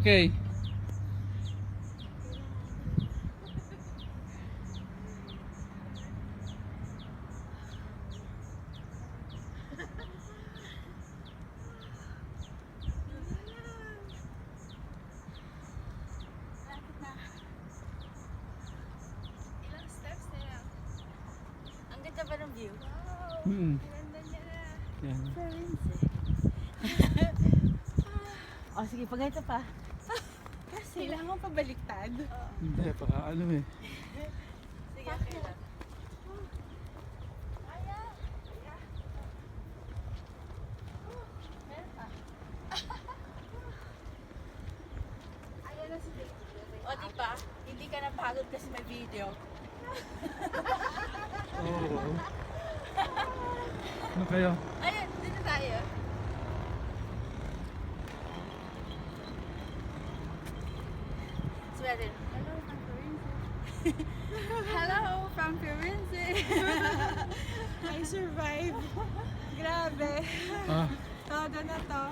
Okay. Ilang steps na lang. Ang ganda ba ng view? Wow! Mm. Ganda niya na. Yan. Province eh. O sige, pag ito pa. Kasi kailangan pa baliktad. Hindi, baka ano eh. Sige, okay lang. O diba, hindi ka napagod kasi may video. Oo. Ano kayo? Ayun, dito tayo. Sweater. Hello from Firenze. Hello from Firenze. I survived. Grabe. Ah, Todo na to.